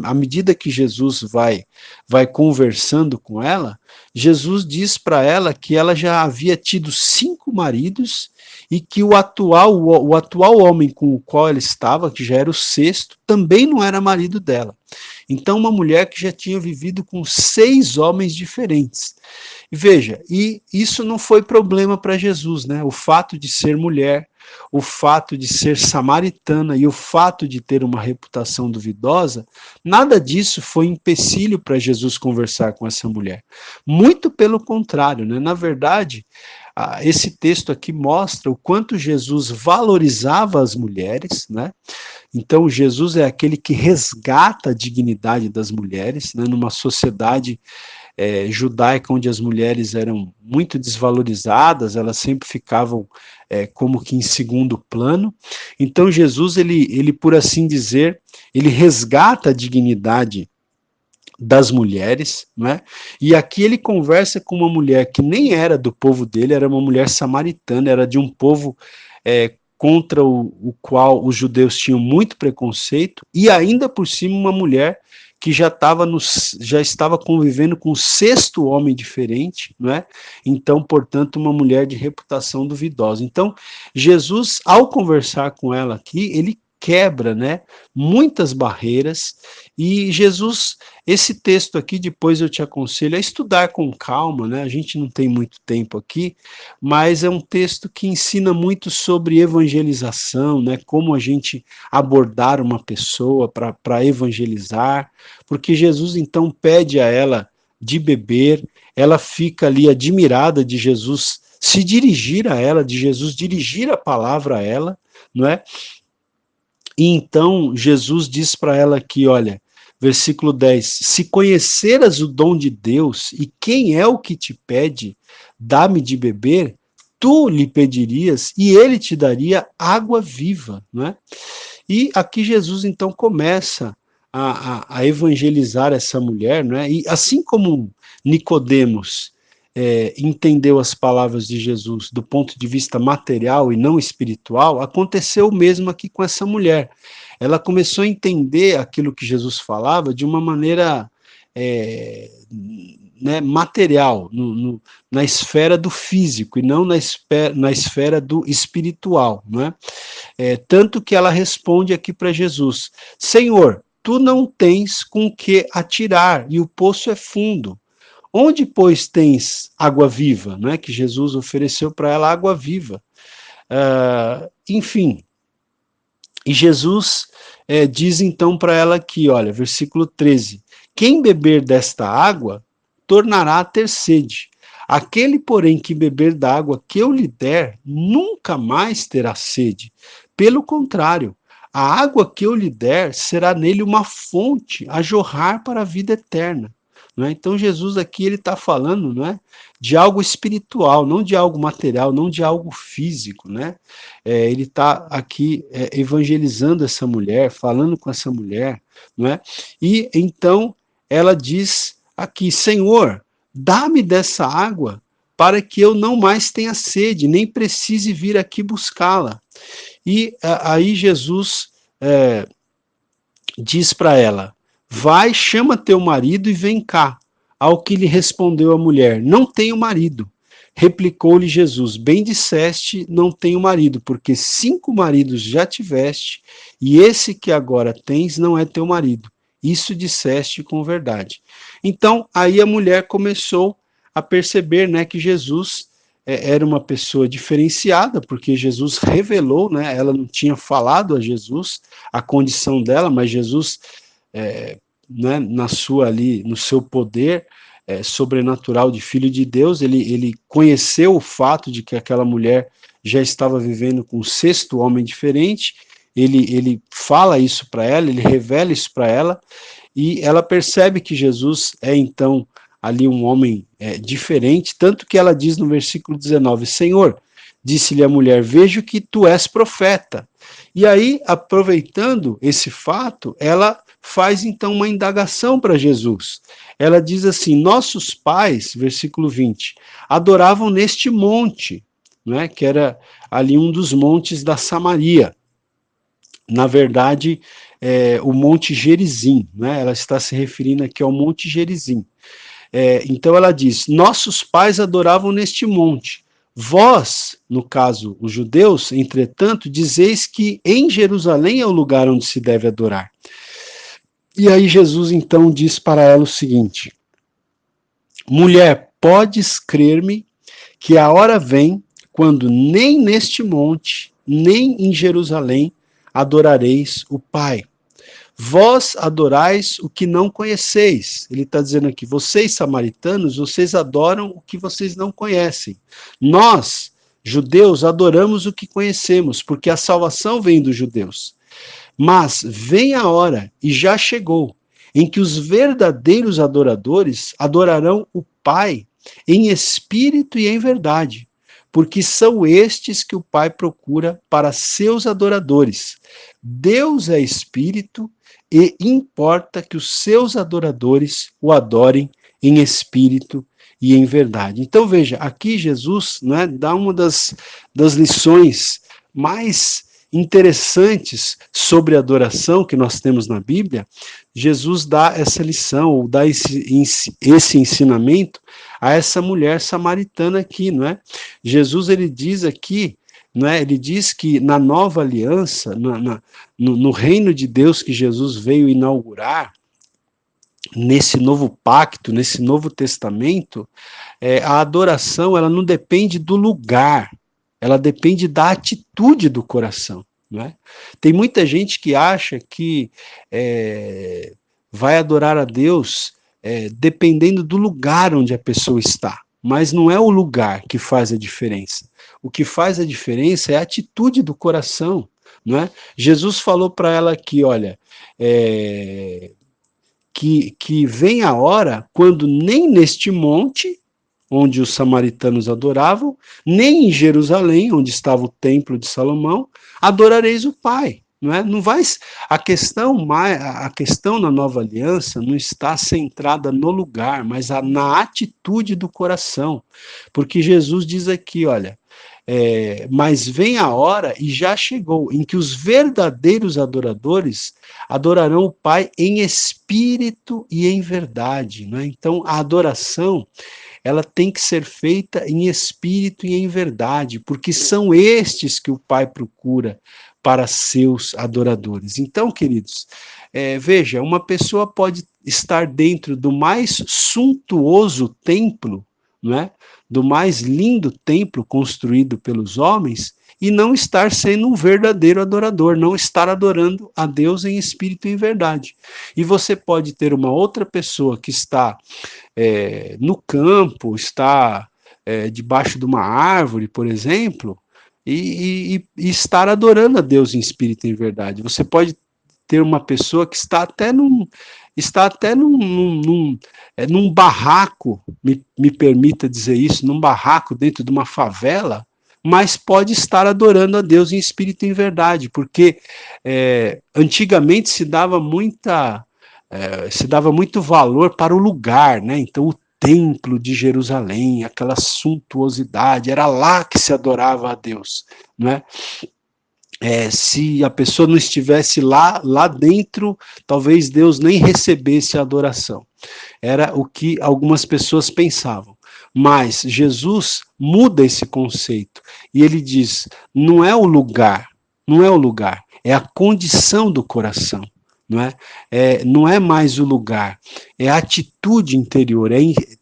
à medida que Jesus vai conversando com ela, Jesus diz para ela que ela já havia tido 5 maridos e que o atual homem com o qual ela estava, que já era o 6º, também não era marido dela. Então, uma mulher que já tinha vivido com 6 homens diferentes. E veja, e isso não foi problema para Jesus, né? O fato de ser mulher, o fato de ser samaritana e o fato de ter uma reputação duvidosa, nada disso foi empecilho para Jesus conversar com essa mulher. Muito pelo contrário, né? Na verdade, esse texto aqui mostra o quanto Jesus valorizava as mulheres, né? Então, Jesus é aquele que resgata a dignidade das mulheres, né? Numa sociedade judaica onde as mulheres eram muito desvalorizadas, elas sempre ficavam como que em segundo plano. Então, Jesus, ele, por assim dizer, ele resgata a dignidade das mulheres, né? E aqui ele conversa com uma mulher que nem era do povo dele, era uma mulher samaritana, era de um povo contra o qual os judeus tinham muito preconceito, e ainda por cima uma mulher que já estava convivendo com o sexto homem diferente, não é? Então, portanto, uma mulher de reputação duvidosa. Então, Jesus, ao conversar com ela aqui, ele quebra, né, muitas barreiras, e Jesus, esse texto aqui, depois eu te aconselho a estudar com calma, né, a gente não tem muito tempo aqui, mas é um texto que ensina muito sobre evangelização, né, como a gente abordar uma pessoa para evangelizar, porque Jesus então pede a ela de beber, ela fica ali admirada de Jesus se dirigir a ela, de Jesus dirigir a palavra a ela, não é? E então Jesus diz para ela aqui, olha, versículo 10, se conheceras o dom de Deus e quem é o que te pede, dá-me de beber, tu lhe pedirias e ele te daria água viva, não é? E aqui Jesus então começa a evangelizar essa mulher, não é? E assim como Nicodemos entendeu as palavras de Jesus do ponto de vista material e não espiritual, aconteceu o mesmo aqui com essa mulher. Ela começou a entender aquilo que Jesus falava de uma maneira né, material, na esfera do físico e não na esfera do espiritual, não é? Tanto que ela responde aqui para Jesus: Senhor, tu não tens com que atirar e o poço é fundo. Onde, pois, tens água viva? Não é que Jesus ofereceu para ela água viva. Enfim, e Jesus diz então para ela aqui, olha, versículo 13: quem beber desta água tornará a ter sede. Aquele, porém, que beber da água que eu lhe der, nunca mais terá sede. Pelo contrário, a água que eu lhe der será nele uma fonte a jorrar para a vida eterna. Não é? Então Jesus aqui ele está falando, não é, de algo espiritual, não de algo material, não de algo físico, né? Ele está aqui evangelizando essa mulher, falando com essa mulher, não é? E então ela diz aqui, Senhor, dá-me dessa água para que eu não mais tenha sede, nem precise vir aqui buscá-la. E aí Jesus diz para ela, vai, chama teu marido e vem cá. Ao que lhe respondeu a mulher, não tenho marido. Replicou-lhe Jesus, bem disseste, não tenho marido, porque 5 maridos já tiveste, e esse que agora tens não é teu marido. Isso disseste com verdade. Então, aí a mulher começou a perceber, né, que Jesus era uma pessoa diferenciada, porque Jesus revelou, né, ela não tinha falado a Jesus a condição dela, mas Jesus, né, na sua ali, no seu poder sobrenatural de filho de Deus, ele conheceu o fato de que aquela mulher já estava vivendo com um sexto homem diferente, ele fala isso para ela, ele revela isso para ela, e ela percebe que Jesus é então ali um homem diferente, tanto que ela diz no versículo 19, Senhor, disse-lhe a mulher, vejo que tu és profeta. E aí, aproveitando esse fato, ela faz então uma indagação para Jesus. Ela diz assim, nossos pais, versículo 20, adoravam neste monte, né, que era ali um dos montes da Samaria. Na verdade, o Monte Gerizim, né? Ela está se referindo aqui ao Monte Gerizim. Então ela diz, nossos pais adoravam neste monte. Vós, no caso, os judeus, entretanto, dizeis que em Jerusalém é o lugar onde se deve adorar. E aí Jesus então diz para ela o seguinte, mulher, podes crer-me que a hora vem quando nem neste monte, nem em Jerusalém adorareis o Pai. Vós adorais o que não conheceis. Ele está dizendo aqui, vocês samaritanos, vocês adoram o que vocês não conhecem. Nós, judeus, adoramos o que conhecemos, porque a salvação vem dos judeus. Mas vem a hora, e já chegou, em que os verdadeiros adoradores adorarão o Pai em espírito e em verdade, porque são estes que o Pai procura para seus adoradores. Deus é espírito e importa que os seus adoradores o adorem em espírito e em verdade. Então veja, aqui Jesus, né, dá uma das lições mais interessantes sobre adoração que nós temos na Bíblia. Jesus dá essa lição, ou dá esse ensinamento a essa mulher samaritana aqui, não é? Jesus, ele diz aqui, não é? Ele diz que na nova aliança, no reino de Deus que Jesus veio inaugurar, nesse novo pacto, nesse novo testamento, a adoração, ela não depende do lugar, ela depende da atitude do coração. Não é? Tem muita gente que acha que vai adorar a Deus dependendo do lugar onde a pessoa está, mas não é o lugar que faz a diferença. O que faz a diferença é a atitude do coração. Não é? Jesus falou para ela aqui, olha, que vem a hora quando nem neste monte onde os samaritanos adoravam, nem em Jerusalém, onde estava o templo de Salomão, adorareis o Pai. Não é? Não vai, a questão na nova aliança não está centrada no lugar, mas na atitude do coração. Porque Jesus diz aqui, olha, mas vem a hora, e já chegou, em que os verdadeiros adoradores adorarão o Pai em espírito e em verdade. Não é? Então, a adoração, ela tem que ser feita em espírito e em verdade, porque são estes que o Pai procura para seus adoradores. Então, queridos, veja, uma pessoa pode estar dentro do mais suntuoso templo, não é? Do mais lindo templo construído pelos homens, e não estar sendo um verdadeiro adorador, não estar adorando a Deus em espírito e em verdade. E você pode ter uma outra pessoa que está no campo, está debaixo de uma árvore, por exemplo, e estar adorando a Deus em espírito e em verdade. Você pode ter uma pessoa que está até num barraco, me permita dizer isso, num barraco dentro de uma favela, mas pode estar adorando a Deus em espírito e em verdade, porque antigamente se dava muito valor para o lugar, né? Então o templo de Jerusalém, aquela suntuosidade, era lá que se adorava a Deus, né? Se a pessoa não estivesse lá dentro, talvez Deus nem recebesse a adoração. Era o que algumas pessoas pensavam. Mas Jesus muda esse conceito e ele diz: não é o lugar, é a condição do coração. Não é mais o lugar, é a atitude interior,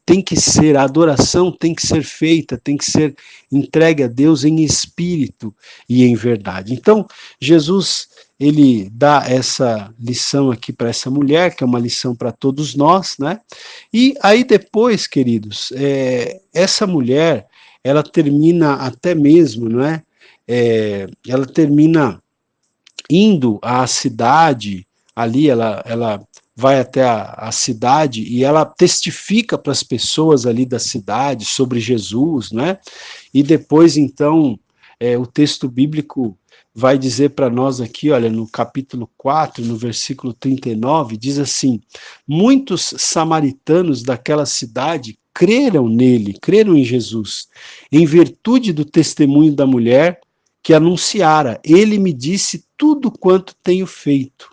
tem que ser, a adoração tem que ser feita, tem que ser entregue a Deus em espírito e em verdade. Então, Jesus, ele dá essa lição aqui para essa mulher, que é uma lição para todos nós, né? E aí depois, queridos, essa mulher, ela termina até mesmo, não é? Ela termina indo à cidade. Ali ela vai até a cidade e ela testifica para as pessoas ali da cidade sobre Jesus, né? E depois, então, o texto bíblico vai dizer para nós aqui, olha, no capítulo 4, no versículo 39, diz assim: muitos samaritanos daquela cidade creram em Jesus, em virtude do testemunho da mulher que anunciara: ele me disse tudo quanto tenho feito.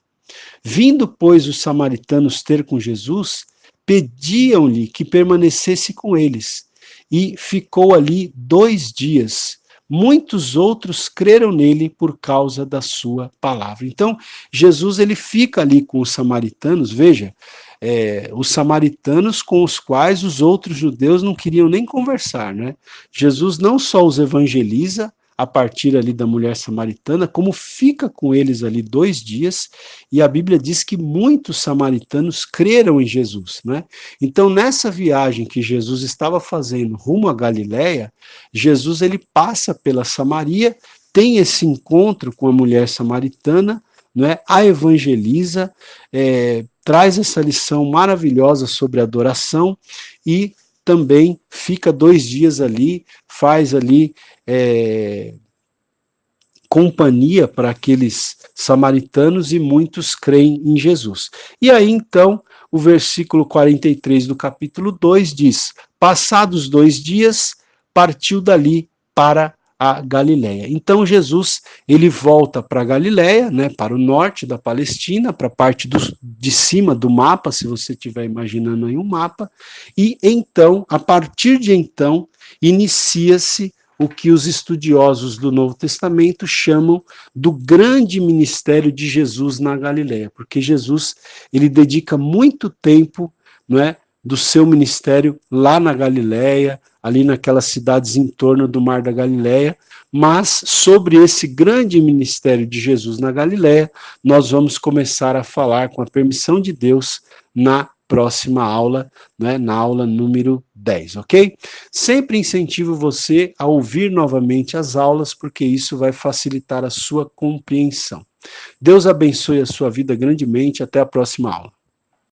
Vindo, pois, os samaritanos ter com Jesus, pediam-lhe que permanecesse com eles, e ficou ali 2 dias. Muitos outros creram nele por causa da sua palavra. Então, Jesus, ele fica ali com os samaritanos, veja, os samaritanos com os quais os outros judeus não queriam nem conversar, né? Jesus não só os evangeliza, a partir ali da mulher samaritana, como fica com eles ali 2 dias, e a Bíblia diz que muitos samaritanos creram em Jesus, né? Então, nessa viagem que Jesus estava fazendo rumo à Galiléia, Jesus ele passa pela Samaria, tem esse encontro com a mulher samaritana, né, a evangeliza, traz essa lição maravilhosa sobre adoração e também fica 2 dias ali, faz ali companhia para aqueles samaritanos e muitos creem em Jesus. E aí então, o versículo 43 do capítulo 2 diz: passados 2 dias, partiu dali para a Galiléia. Então Jesus, ele volta para a Galiléia, né, para o norte da Palestina, para a parte de cima do mapa, se você estiver imaginando aí um mapa, e então, a partir de então, inicia-se o que os estudiosos do Novo Testamento chamam do grande ministério de Jesus na Galiléia, porque Jesus, ele dedica muito tempo, não é, do seu ministério lá na Galiléia, ali naquelas cidades em torno do Mar da Galiléia, mas sobre esse grande ministério de Jesus na Galiléia, nós vamos começar a falar, com a permissão de Deus, na próxima aula, né, na aula número 10, ok? Sempre incentivo você a ouvir novamente as aulas, porque isso vai facilitar a sua compreensão. Deus abençoe a sua vida grandemente. Até a próxima aula.